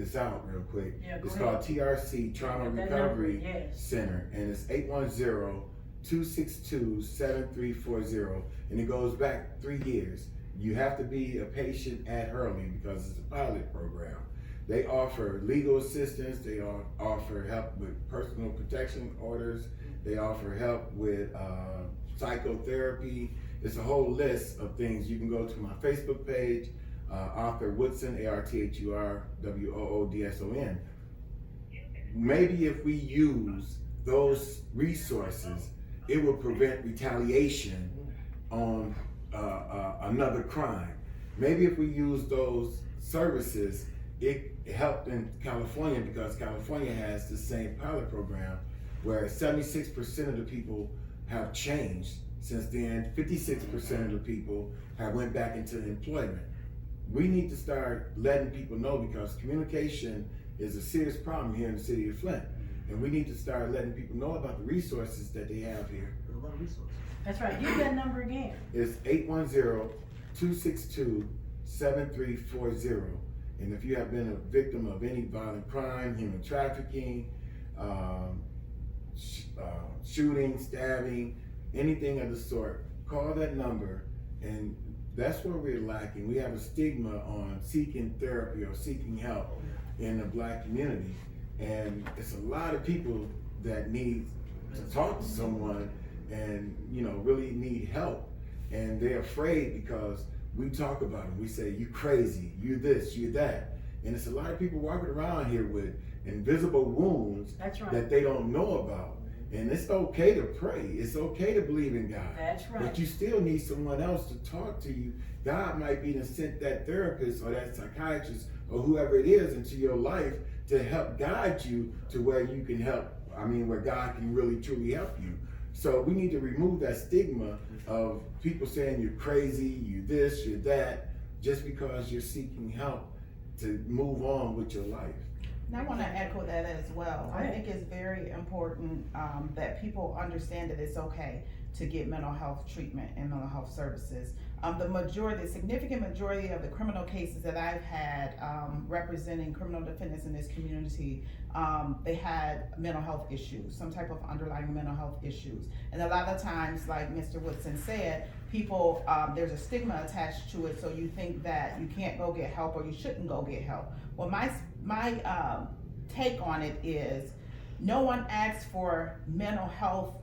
this out real quick. Yeah, go It's ahead. called TRC, Trauma That Recovery number, yes. Center, and it's 810-262-7340, and it goes back 3 years. You have to be a patient at Hurley because it's a pilot program. They offer legal assistance, they offer help with personal protection orders, they offer help with psychotherapy. It's a whole list of things. You can go to my Facebook page, Arthur Woodson, ARTHURWOODSON. Maybe if we use those resources, it will prevent retaliation on another crime. Maybe if we use those services, it helped in California because California has the same pilot program where 76% of the people have changed since then. 56% of the people have went back into employment. We need to start letting people know because communication is a serious problem here in the city of Flint. And we need to start letting people know about the resources that they have here. There's a lot of resources. That's right, give that number again. It's 810-262-7340. And if you have been a victim of any violent crime, human trafficking, shooting, stabbing, anything of the sort, call that number. And that's where we're lacking. We have a stigma on seeking therapy or seeking help in the Black community. And it's a lot of people that need to talk to someone and, you know, really need help. And they're afraid because we talk about it. We say, you crazy, you this, you that. And it's a lot of people walking around here with invisible wounds That's right. that they don't know about. And it's okay to pray. It's okay to believe in God. That's right. But you still need someone else to talk to you. God might be to send that therapist or that psychiatrist or whoever it is into your life to help guide you to where you can help. I mean, where God can really truly help you. So we need to remove that stigma of people saying you're crazy, you this, you're that, just because you're seeking help to move on with your life. And I want to echo that as well. I think it's very important that people understand that it's okay to get mental health treatment and mental health services. The significant majority of the criminal cases that I've had representing criminal defendants in this community, they had mental health issues, some type of underlying mental health issues. And a lot of times, like Mr. Woodson said, people, there's a stigma attached to it, so you think that you can't go get help or you shouldn't go get help. Well, my take on it is no one asks for mental health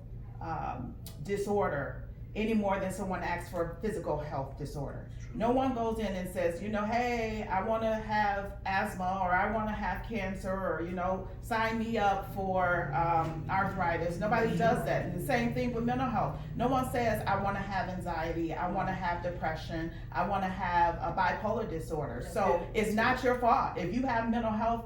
disorder any more than someone asks for physical health disorder. No one goes in and says, you know, hey, I want to have asthma or I want to have cancer or, you know, sign me up for arthritis. Nobody does that. And the same thing with mental health. No one says, I want to have anxiety, I want to have depression, I want to have a bipolar disorder. So it's not your fault. If you have mental health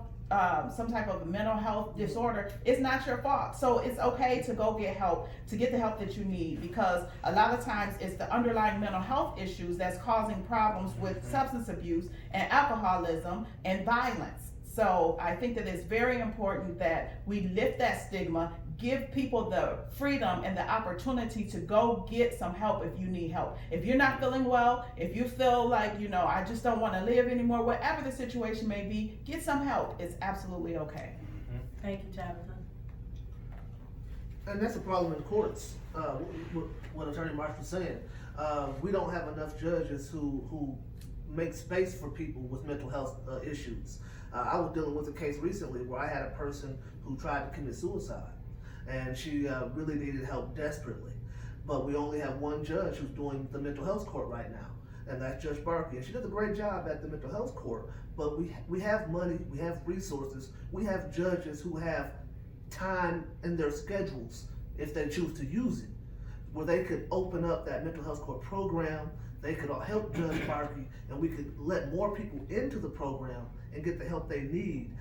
some type of mental health disorder, it's not your fault. So it's okay to go get help, to get the help that you need, because a lot of times it's the underlying mental health issues that's causing problems with substance abuse and alcoholism and violence. So I think that it's very important that we lift that stigma, give people the freedom and the opportunity to go get some help if you need help. If you're not feeling well, if you feel like, you know, I just don't want to live anymore, whatever the situation may be, get some help. It's absolutely okay. Thank you, Tabitha. And that's a problem in the courts. What Attorney Marsh was saying. We don't have enough judges who make space for people with mental health issues. I was dealing with a case recently where I had a person who tried to commit suicide, and she really needed help desperately. But we only have one judge who's doing the mental health court right now, and that's Judge Barkey. And she does a great job at the mental health court, but we have money, we have resources, we have judges who have time in their schedules, if they choose to use it, where they could open up that mental health court program. They could help Judge Barkey, and we could let more people into the program and get the help they need,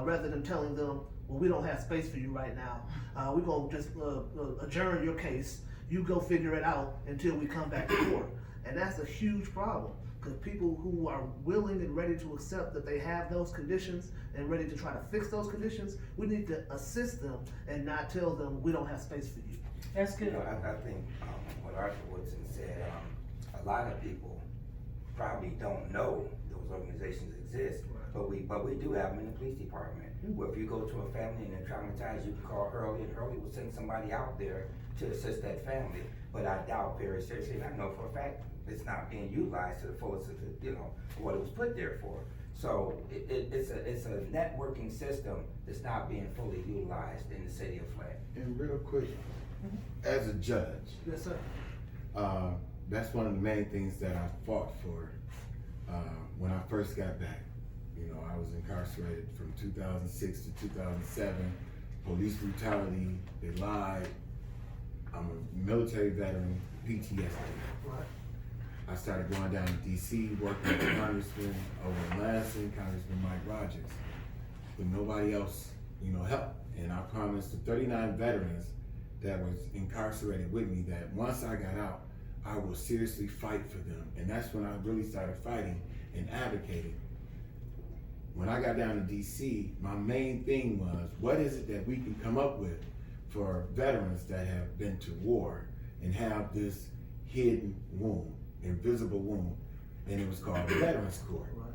rather than telling them, well, we don't have space for you right now. We're gonna just adjourn your case. You go figure it out until we come back to court. And that's a huge problem, because people who are willing and ready to accept that they have those conditions and ready to try to fix those conditions, we need to assist them and not tell them we don't have space for you. That's good. You know, I think what Arthur Woodson said, a lot of people probably don't know those organizations exist. But we do have them in the police department. Where if you go to a family and they're traumatized, you can call Hurley, and Hurley will send somebody out there to assist that family. But I doubt very seriously, and I know for a fact, it's not being utilized to the fullest of it, what it was put there for. So it's a networking system that's not being fully utilized in the city of Flint. And real quick, as a judge, Yes, sir. that's one of the main things that I fought for when I first got back. I was incarcerated from 2006 to 2007. Police brutality, they lied. I'm a military veteran, PTSD. Right. I started going down to DC, working with Congressman over in Lansing, Congressman Mike Rogers, but nobody else, helped. And I promised the 39 veterans that was incarcerated with me that once I got out, I will seriously fight for them. And that's when I really started fighting and advocating. When I got down to DC, my main thing was, what is it that we can come up with for veterans that have been to war and have this hidden wound, invisible wound, and it was called the Veterans Court, Right.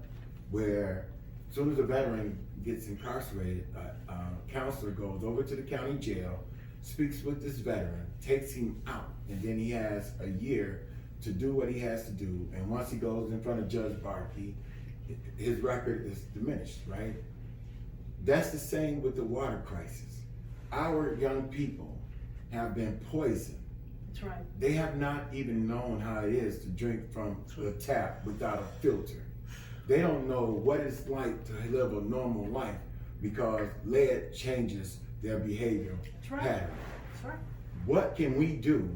where as soon as a veteran gets incarcerated, a counselor goes over to the county jail, speaks with this veteran, takes him out, and then he has a year to do what he has to do, and once he goes in front of Judge Barkey, his record is diminished, right? That's the same with the water crisis. Our young people have been poisoned. That's right. They have not even known how it is to drink from the tap without a filter. They don't know what it's like to live a normal life because lead changes their behavioral That's right. pattern. That's right. What can we do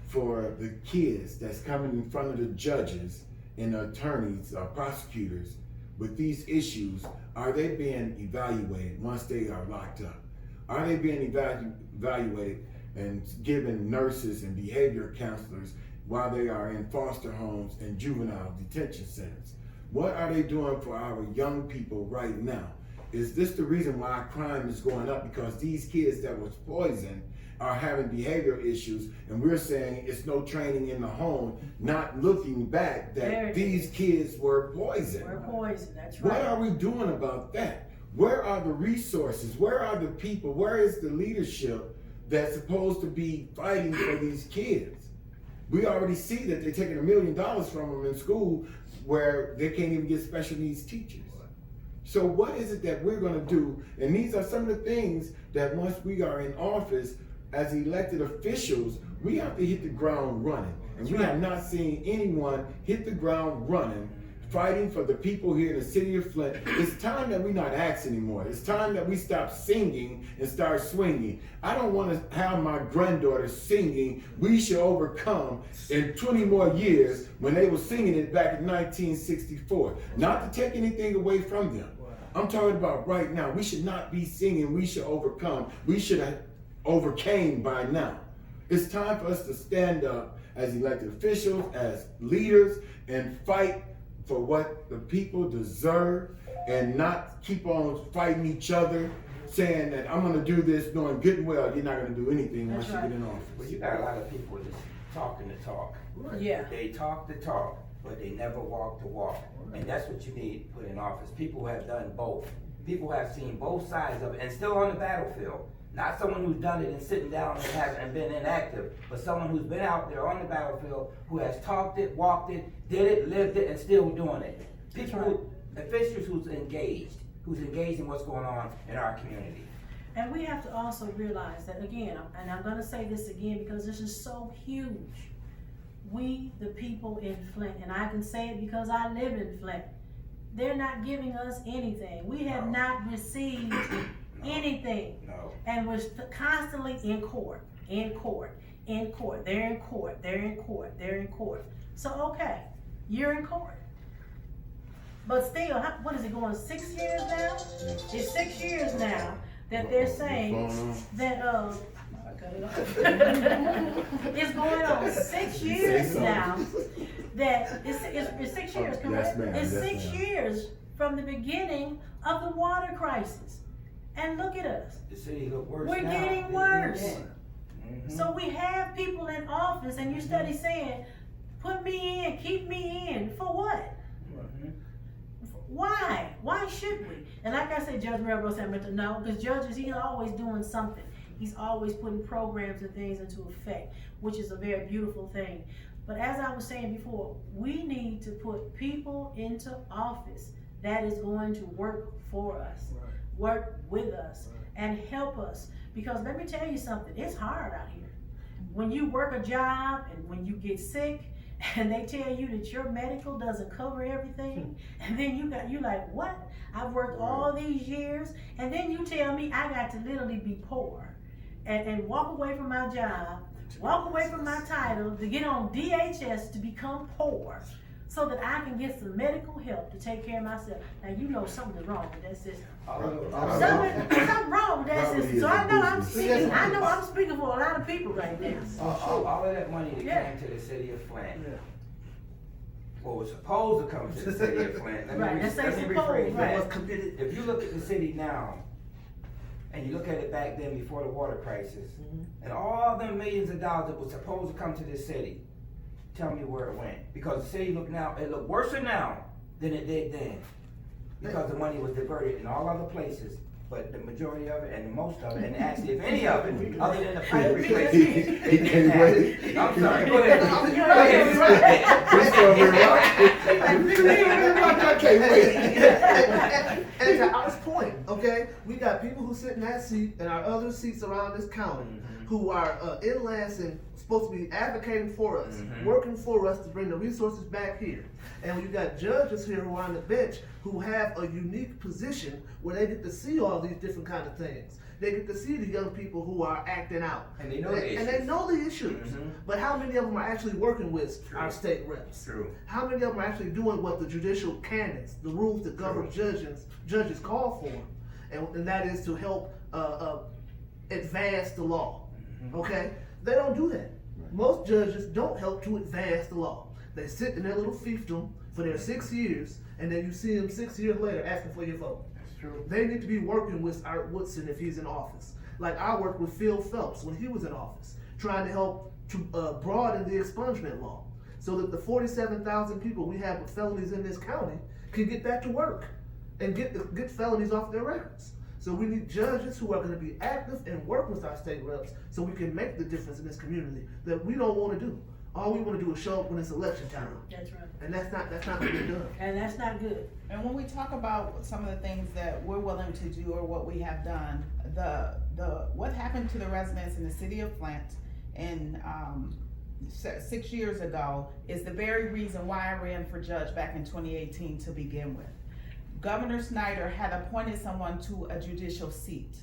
for the kids that's coming in front of the judges and the attorneys, prosecutors with these issues? Are they being evaluated once they are locked up? Are they being evaluated and given nurses and behavior counselors while they are in foster homes and juvenile detention centers? What are they doing for our young people right now? Is this the reason why crime is going up? Because these kids that was poisoned are having behavior issues, and we're saying it's no training in the home, not looking back There that it these is. kids were poisoned. We're poison. That's What right. are we doing about that? Where are the resources? Where are the people? Where is the leadership that's supposed to be fighting for these kids? We already see that they're taking $1 million from them in school where they can't even get special needs teachers. So what is it that we're gonna do? And these are some of the things that once we are in office, as elected officials, we have to hit the ground running. And we have not seen anyone hit the ground running, fighting for the people here in the city of Flint. It's time that we not ask anymore. It's time that we stop singing and start swinging. I don't want to have my granddaughter singing "We Shall Overcome" in 20 more years when they were singing it back in 1964. Not to take anything away from them. I'm talking about right now. We should not be singing "We Shall Overcome." We should have overcame by now. It's time for us to stand up as elected officials, as leaders, and fight for what the people deserve and not keep on fighting each other, saying that I'm gonna do this, knowing good and well you're not gonna do anything once That's you get right. in office. Well, you got a lot of people just talking the talk. Yeah. They talk the talk, but they never walk the walk. And that's what you need to put in office. People who have done both. People who have seen both sides of it and still on the battlefield. Not someone who's done it and sitting down and hasn't been inactive, but someone who's been out there on the battlefield, who has talked it, walked it, did it, lived it, and still doing it. People, officials who's engaged in what's going on in our community. And we have to also realize that again, and I'm gonna say this again because this is so huge. We, the people in Flint, and I can say it because I live in Flint, they're not giving us anything. We have No. not received anything. No. And we're constantly in court, in court, in court. They're in court, they're in court, they're in court. So, okay, you're in court. But still, what is it going, 6 years now? It's 6 years now that they're saying that, it's going on 6 years now that it's 6 years, Oh, yes, correct? ma'am, It's yes, 6 ma'am. years from the beginning of the water crisis. And look at us. The city look worse We're now. getting than worse. Mhm. So we have people in office and you study saying, put me in, keep me in, for what? Mhm. Why? Why should we? And like I said, Judge Melrose said, no, because judges, he's always doing something. He's always putting programs and things into effect, which is a very beautiful thing. But as I was saying before, we need to put people into office that is going to work for us, work with us, and help us. Because let me tell you something, it's hard out here. When you work a job and when you get sick, and they tell you that your medical doesn't cover everything, and then you like, what? I've worked all these years, and then you tell me I got to literally be poor and walk away from my job, walk away from my title to get on DHS to become poor so that I can get some medical help to take care of myself. Now you know something's wrong with that system. Something wrong with that system. So I know I'm speaking for a lot of people right now. All of that money that came to the city of Flint, what was supposed to come to the city of Flint, let me rephrase that. If you look at the city now, and you look at it back then before the water crisis, and all the millions of dollars that was supposed to come to this city, tell me where it went. Because the city look worse now than it did then. Because the money was diverted in all other places, but the majority of it and the most of it, and actually if any of it, other than the pipe replacement, it didn't happen. I'm sorry, go ahead. I can't wait. And to our point, okay, we got people who sit in that seat and our other seats around this county who are in Lansing supposed to be advocating for us, working for us to bring the resources back here. And you got judges here who are on the bench who have a unique position where they get to see all these different kind of things. They get to see the young people who are acting out. And they know the issues. And they know the issues. But how many of them are actually working with our state reps? True. How many of them are actually doing what the judicial canons, the rules that govern judges call for? And that is to help advance the law. Okay? They don't do that. Most judges don't help to advance the law. They sit in their little fiefdom for their 6 years, and then you see them 6 years later asking for your vote. That's true. They need to be working with Art Woodson if he's in office. Like I worked with Phil Phelps when he was in office, trying to help to broaden the expungement law so that the 47,000 people we have with felonies in this county can get back to work and get felonies off their records. So we need judges who are going to be active and work with our state reps so we can make the difference in this community that we don't want to do. All we want to do is show up when it's election time. That's right. And that's not what we're doing. And that's not good. And when we talk about some of the things that we're willing to do or what we have done, what happened to the residents in the city of Flint in 6 years ago is the very reason why I ran for judge back in 2018 to begin with. Governor Snyder had appointed someone to a judicial seat.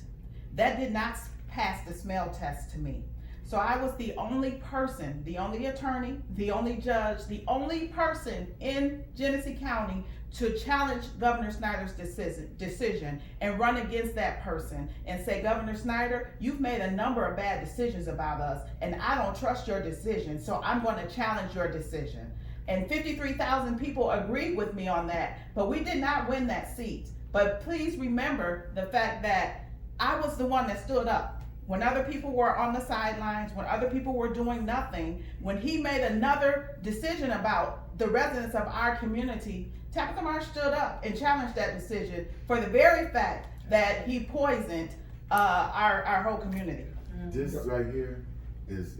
That did not pass the smell test to me. So I was the only person, the only attorney, the only judge, the only person in Genesee County to challenge Governor Snyder's decision and run against that person and say, Governor Snyder, you've made a number of bad decisions about us and I don't trust your decision, so I'm going to challenge your decision. And 53,000 people agreed with me on that, but we did not win that seat. But please remember the fact that I was the one that stood up. When other people were on the sidelines, when other people were doing nothing, when he made another decision about the residents of our community, Tabitha Marsh stood up and challenged that decision for the very fact that he poisoned our whole community. This right here is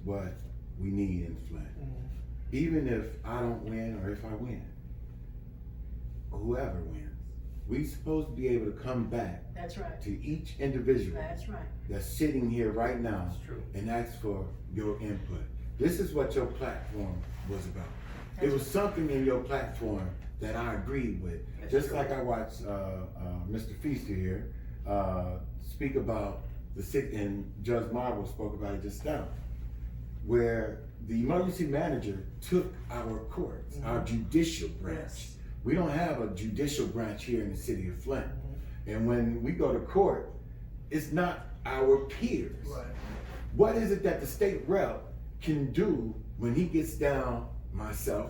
what we need in Flint. Even if I don't win or if I win, whoever wins, we're supposed to be able to come back That's right. to each individual That's right. that's sitting here right now That's true. and ask for your input. This is what your platform was about. That's It was something in your platform that I agreed with. That's Just true. like I watched Mr. Feaster here speak about the sick, and Judge Marble spoke about it just now, where the emergency manager took our courts, our judicial branch. Yes. We don't have a judicial branch here in the city of Flint. And when we go to court, it's not our peers. Right. What is it that the state rep can do when he gets down,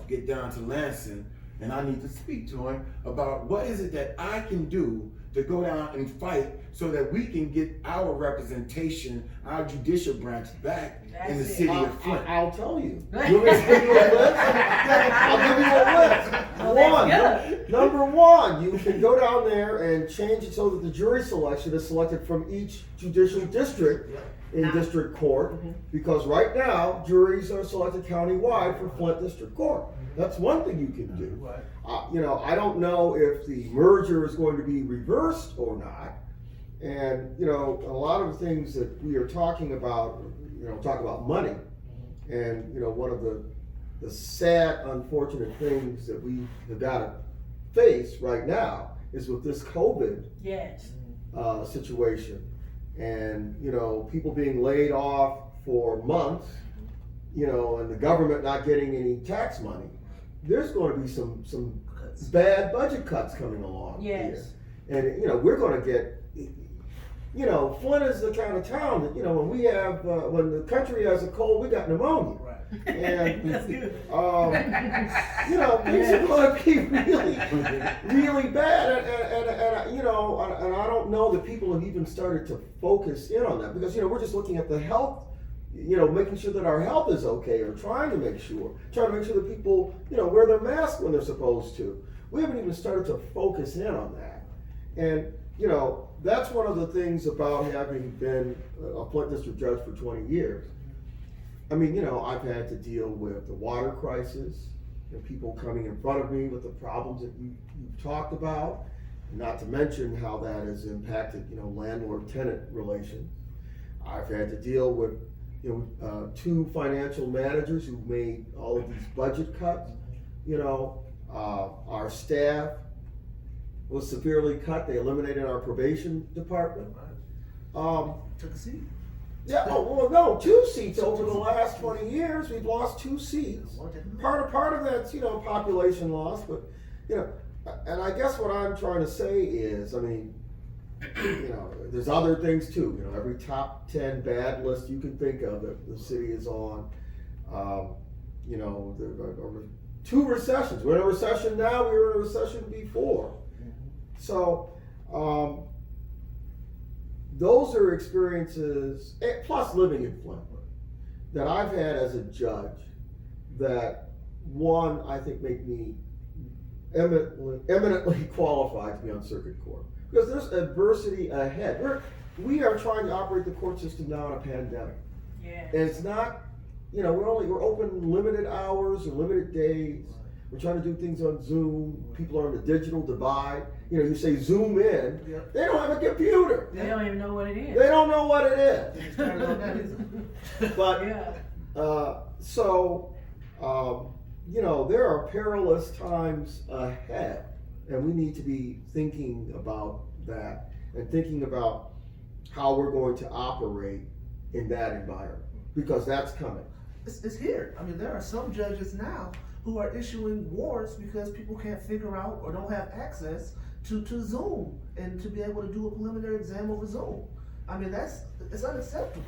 get down to Lansing, and I need to speak to him about what is it that I can do to go down and fight so that we can get our representation, our judicial branch back in the That's it. city of Flint. I'll tell you. You want me to give you a list? I'll give you a list. Well, that's One, number one, you can go down there and change it so that the jury selection is selected from each judicial district in district court, because right now, juries are selected countywide for Flint District Court. That's one thing you can do. You know, I don't know if the merger is going to be reversed or not. And, you know, a lot of the things that we are talking about, you know, talk about money. And, you know, one of the sad, unfortunate things that we have got to face right now is with this COVID Yes. situation. And, you know, people being laid off for months, you know, and the government not getting any tax money. There's going to be some bad budget cuts coming along Yes. here. And, you know, we're going to get, you know, Flint is the kind of town that, you know, when we have, when the country has a cold, we got pneumonia. Right. And, That's good. you know, things are going to be really, really bad. And, you know, and I don't know that people have even started to focus in on that, because, you know, we're just looking at the health, you know, making sure that our health is okay, or trying to make sure that people, you know, wear their mask when they're supposed to. We haven't even started to focus in on that. And, you know, that's one of the things about having been a Flint District Judge for 20 years. I mean, you know, I've had to deal with the water crisis and people coming in front of me with the problems that you've talked about, not to mention how that has impacted, you know, landlord-tenant relations. I've had to deal with, you know, two financial managers who made all of these budget cuts. You know, our staff was severely cut. They eliminated our probation department. Took a seat. Yeah, well, no, 2 seats over the last 20 years. We've lost 2 seats. Part of that's, you know, population loss, but, you know, and I guess what I'm trying to say is, I mean, you know, there's other things too. You know, every top 10 bad list you can think of that the city is on. You know, there are 2 recessions. We're in a recession now. We were in a recession before. So, those are experiences, plus living in Flint, that I've had as a judge, that one, I think make me eminently qualified to be on circuit court. Because there's adversity ahead. We are trying to operate the court system now in a pandemic. Yeah. And it's not, you know, we're open limited hours or limited days. We're trying to do things on Zoom. People are on the digital divide. You know, you say Zoom in, Yep. they don't have a computer. They don't even know what it is. They don't know what it is. Started on that, isn't it? But, Yeah. you know, there are perilous times ahead, and we need to be thinking about that and thinking about how we're going to operate in that environment, because that's coming. It's here. I mean, there are some judges now who are issuing warrants because people can't figure out or don't have access to Zoom and to be able to do a preliminary exam over Zoom. I mean, it's unacceptable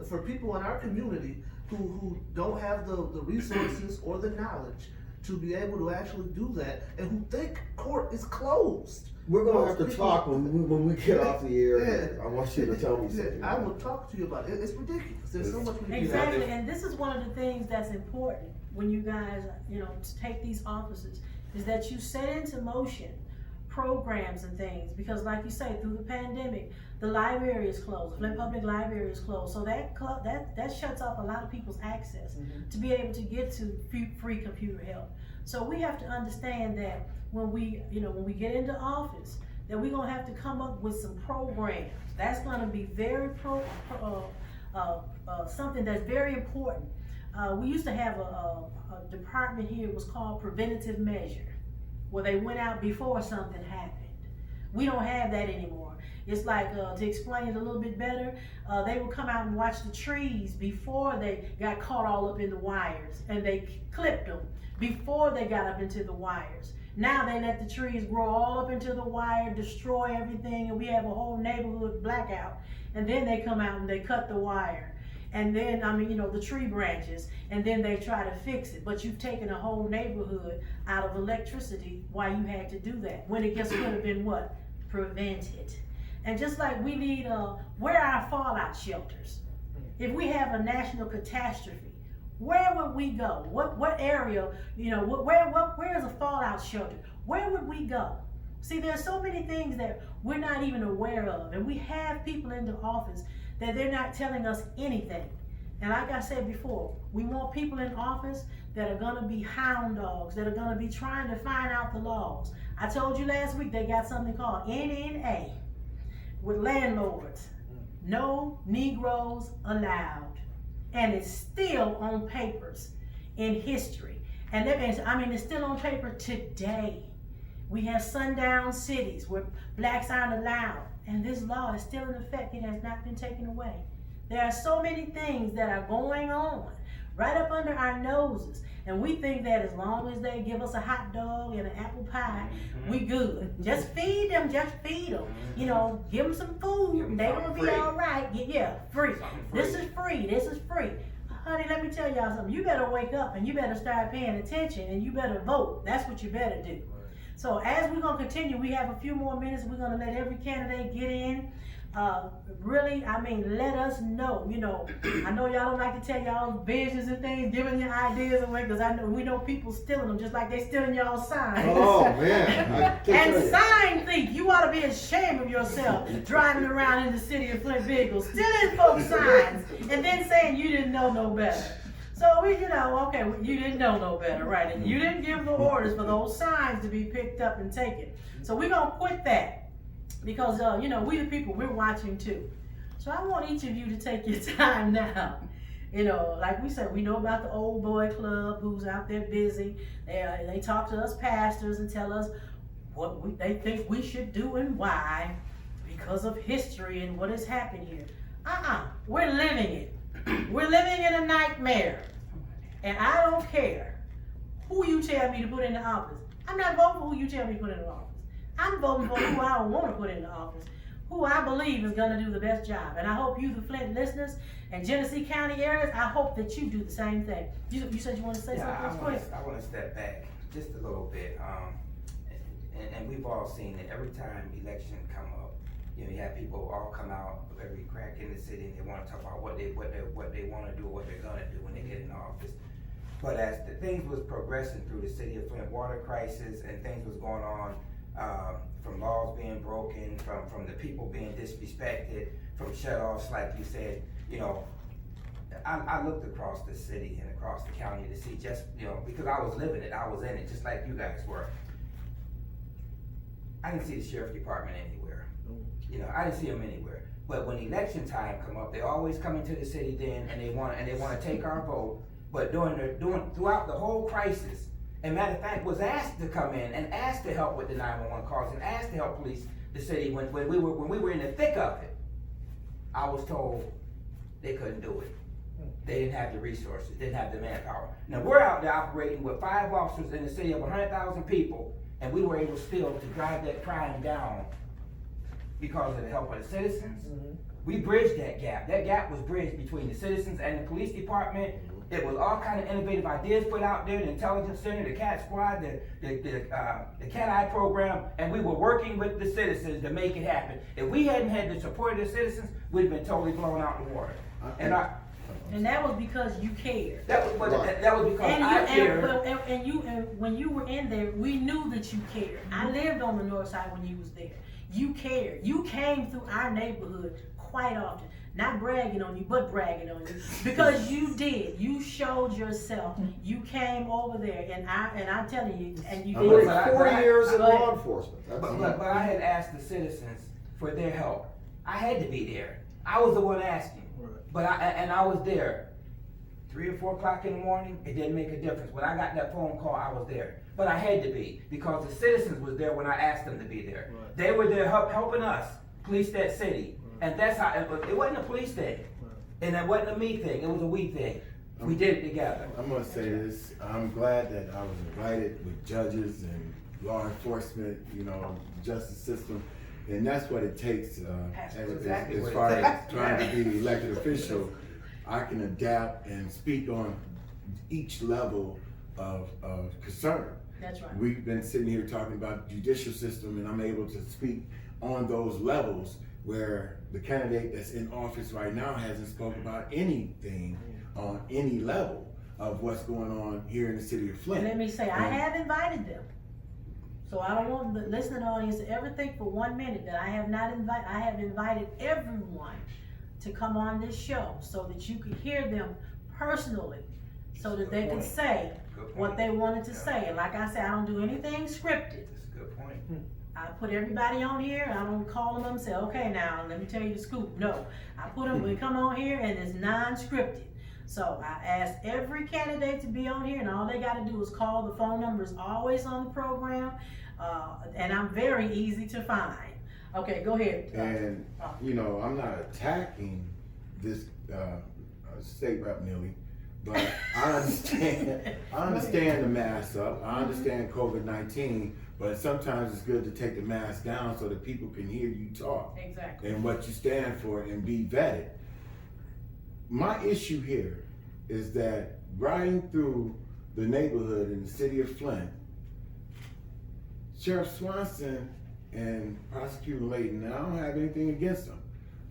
for people in our community who don't have the resources or the knowledge to be able to actually do that, and who think court is closed. We're gonna have Most to people- talk when we get off the air. Yeah. I want you to tell me something. I will talk to you about it. It's ridiculous. There's so much we can do. Exactly, and this is one of the things that's important when you guys, you know, to take these offices, is that you set into motion programs and things, because like you say, through the pandemic, the library is closed, Flint Public Library is closed, so that shuts off a lot of people's access to be able to get to free computer help. So we have to understand that when we get into office, that we're gonna have to come up with some programs. That's gonna be very something that's very important. We used to have a department here, it was called preventative measure, where they went out before something happened. We don't have that anymore. It's like, to explain it a little bit better, they would come out and watch the trees before they got caught all up in the wires, and they clipped them before they got up into the wires. Now they let the trees grow all up into the wire, destroy everything, and we have a whole neighborhood blackout. And then they come out and they cut the wire. And then, the tree branches, and then they try to fix it. But you've taken a whole neighborhood out of electricity while you had to do that. When it just could have been what? prevent it. And just like we need, where are our fallout shelters? If we have a national catastrophe, where would we go? What area, where is a fallout shelter? Where would we go? See, there's so many things that we're not even aware of, and we have people in the office that they're not telling us anything. And like I said before, we want people in office that are gonna be hound dogs, that are gonna be trying to find out the laws. I told you last week they got something called NNA with landlords. No Negroes allowed. And it's still on papers in history. And it's still on paper today. We have sundown cities where blacks aren't allowed. And this law is still in effect. It has not been taken away. There are so many things that are going on right up under our noses. And we think that as long as they give us a hot dog and an apple pie, we good. Just feed them, give them some food. They will be all right. Yeah, free. This is free. Honey, let me tell y'all something. You better wake up and you better start paying attention and you better vote. That's what you better do. So as we're gonna continue, we have a few more minutes. We're gonna let every candidate get in. Let us know. I know y'all don't like to tell y'all visions and things, giving your ideas away, because we know people stealing them, just like they stealing y'all signs. Oh man! And sign thief, you ought to be ashamed of yourself driving around in the city of Flint vehicles, stealing folks' signs, and then saying you didn't know no better. So you didn't know no better, right? And you didn't give the orders for those signs to be picked up and taken. So we're gonna quit that. Because, we the people, we're watching too. So I want each of you to take your time now. Like we said, we know about the old boy club who's out there busy. They talk to us pastors and tell us what they think we should do and why because of history and what has happened here. We're living it. We're living in a nightmare. And I don't care who you tell me to put in the office. I'm not voting for who you tell me to put in the office. I'm voting for who I want to put in the office, who I believe is going to do the best job. And I hope you, the Flint listeners and Genesee County areas, I hope that you do the same thing. You said you want to say something quick? I want to step back just a little bit. And we've all seen it. Every time election come up, you have people all come out of every crack in the city and they want to talk about what they want to do, what they're going to do when they get in office. But as the things was progressing through the city of Flint, water crisis and things was going on, from laws being broken, from the people being disrespected, from shutoffs, like you said, I looked across the city and across the county to see because I was living it, I was in it, just like you guys were. I didn't see the sheriff department anywhere. I didn't see them anywhere. But when election time come up, they always come into the city then, and they want to take our vote. But throughout the whole crisis, and matter of fact, was asked to come in and asked to help with the 911 calls and asked to help police the city when we were in the thick of it. I was told they couldn't do it. They didn't have the resources, didn't have the manpower. Now we're out there operating with 5 officers in a city of 100,000 people, and we were able still to drive that crime down because of the help of the citizens. Mm-hmm. We bridged that gap. That gap was bridged between the citizens and the police department. It was all kind of innovative ideas put out there, the intelligence center, the CAT squad, the Cat Eye program, and we were working with the citizens to make it happen. If we hadn't had the support of the citizens, we'd have been totally blown out the water. And that was because you cared. That was because I cared. And when you were in there, we knew that you cared. I lived on the north side when you was there. You cared. You came through our neighborhood quite often. Not bragging on you, but bragging on you. Because you did. You showed yourself. You came over there, and I'm telling you, and you did. 40 years in law enforcement. But I had asked the citizens for their help. I had to be there. I was the one asking. But I was there. 3 or 4 o'clock in the morning, it didn't make a difference. When I got that phone call, I was there. But I had to be, because the citizens was there when I asked them to be there. Right. They were there helping us police that city. And that's how, it wasn't a police thing. And it wasn't a me thing, it was a we thing. We did it together. I'm gonna say this, I'm glad that I was invited with judges and law enforcement, justice system. And that's what it takes, as far as trying to be the elected official. I can adapt and speak on each level of concern. That's right. We've been sitting here talking about the judicial system, and I'm able to speak on those levels where the candidate that's in office right now hasn't spoken about anything on any level of what's going on here in the city of And Flint. let me say, I And- have invited them. So I don't want the listening audience to ever think for 1 minute that I have not I have invited everyone to come on this show so that you could hear them personally, so that they could say Good what point. they wanted to Yeah. say. And like I said, I don't do anything scripted. That's a good point. I put everybody on here, and I don't call them up and say, okay, now, let me tell you the scoop. No, I put them, we come on here, and it's non-scripted. So I asked every candidate to be on here, and all they gotta do is call. The phone number is always on the program, and I'm very easy to find. Okay, go ahead. And, you know, I'm not attacking this, state rep Millie, but I understand the mask up, I understand COVID-19, but sometimes it's good to take the mask down so that people can hear you talk Exactly. and what you stand for and be vetted. My issue here is that riding through the neighborhood in the city of Flint, Sheriff Swanson and Prosecutor Layton, and I don't have anything against them,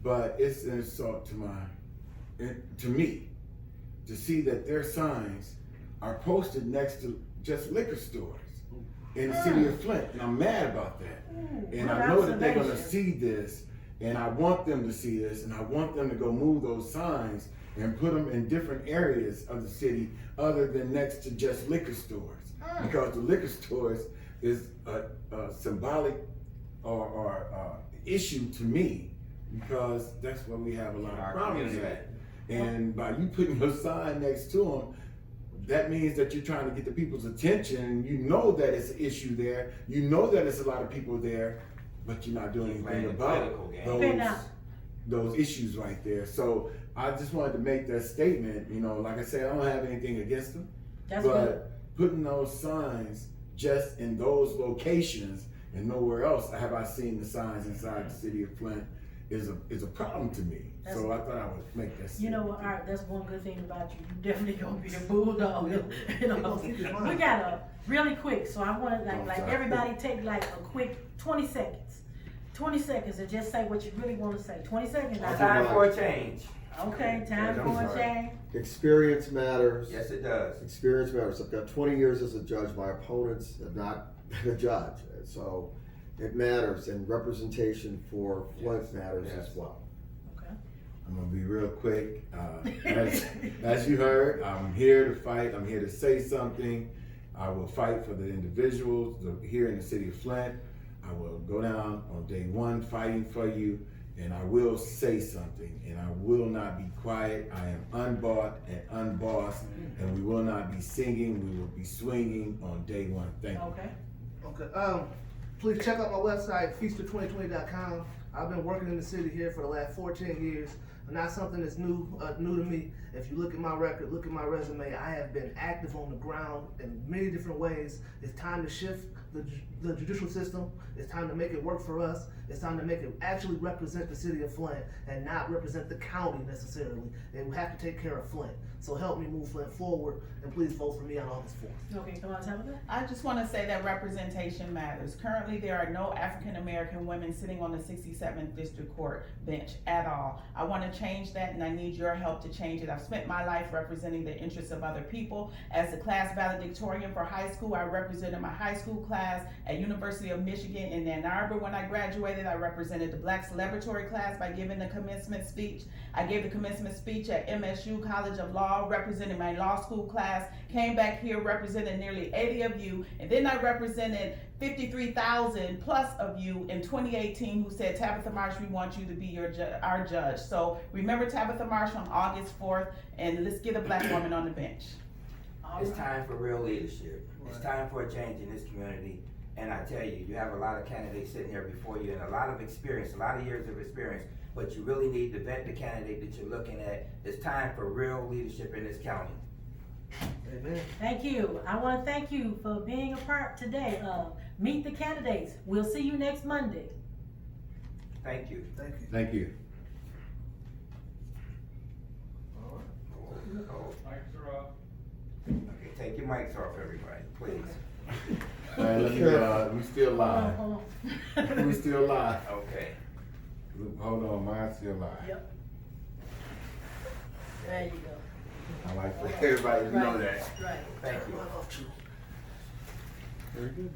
but it's an insult to me to see that their signs are posted next to just liquor stores in the city of Flint, and I'm mad about that. And Good I know that they're gonna observation. see this, and I want them to see this, and I want them to go move those signs and put them in different areas of the city other than next to just liquor stores. Because the liquor stores is a symbolic or issue to me, because that's where we have a lot of Our problems community. at. And by you putting your sign next to them, that means that you're trying to get the people's attention. You know that it's an issue there. You know that it's a lot of people there, but you're not doing You're playing anything the about political game. Okay, now. those issues right there. So I just wanted to make that statement. You know, like I said, I don't have anything against them, That's good. but putting those signs just in those locations and nowhere else have I seen the signs inside the city of Flint is a problem to me. That's- So I thought I would make that You statement. know what, all right, that's one good thing about you. You definitely gonna be a bulldog. You know, Keep your mind. we got a really quick, so I wanna Oh, like sorry. everybody take like a quick 20 seconds. 20 seconds and just say what you really wanna say. 20 seconds now. Time for a change. Okay, time I'm for a sorry. change. Experience matters. Yes, it does. Experience matters. I've got 20 years as a judge. My opponents have not been a judge. So it matters, and representation for Flint matters Yes. as well. Okay. I'm gonna be real quick. As you heard, I'm here to fight. I'm here to say something. I will fight for the individuals here in the city of Flint. I will go down on day one fighting for you, and I will say something, and I will not be quiet. I am unbought and unbossed, and we will not be singing. We will be swinging on day one. Thank you. Okay. Okay, please check out my website, feaster2020.com. I've been working in the city here for the last 14 years. Not something that's new to me. If you look at my record, look at my resume, I have been active on the ground in many different ways. It's time to shift the judicial system. It's time to make it work for us. It's time to make it actually represent the city of Flint and not represent the county necessarily. And we have to take care of Flint. So help me move Flint forward, and please vote for me on August 4th. Okay, come on, Tabitha. I just want to say that representation matters. Currently, there are no African American women sitting on the 67th District Court bench at all. I want to change that, and I need your help to change it. I've spent my life representing the interests of other people. As the class valedictorian for high school, I represented my high school class at University of Michigan in Ann Arbor. When I graduated, I represented the Black Celebratory class by giving the commencement speech. I gave the commencement speech at MSU College of Law, representing my law school class, came back here, represented nearly 80 of you, and then I represented 53,000 plus of you in 2018 who said, Tabitha Marsh, we want you to be our judge. So remember Tabitha Marsh on August 4th, and let's get a black woman on the bench. All It's right. time for real leadership. It's time for a change in this community. And I tell you, you have a lot of candidates sitting there before you and a lot of experience, a lot of years of experience, but you really need to vet the candidate that you're looking at. It's time for real leadership in this county. Amen. Thank you. I want to thank you for being a part today of Meet the Candidates. We'll see you next Monday. Thank you. Thank you. Thank you. All right. Okay, take your mics off, everybody, please. Man, let me, we still live. We still live. Okay. Hold on, mine's still live. Yep. There you go. I like for everybody to know that. Right. Thank you. Right off, too. Very good.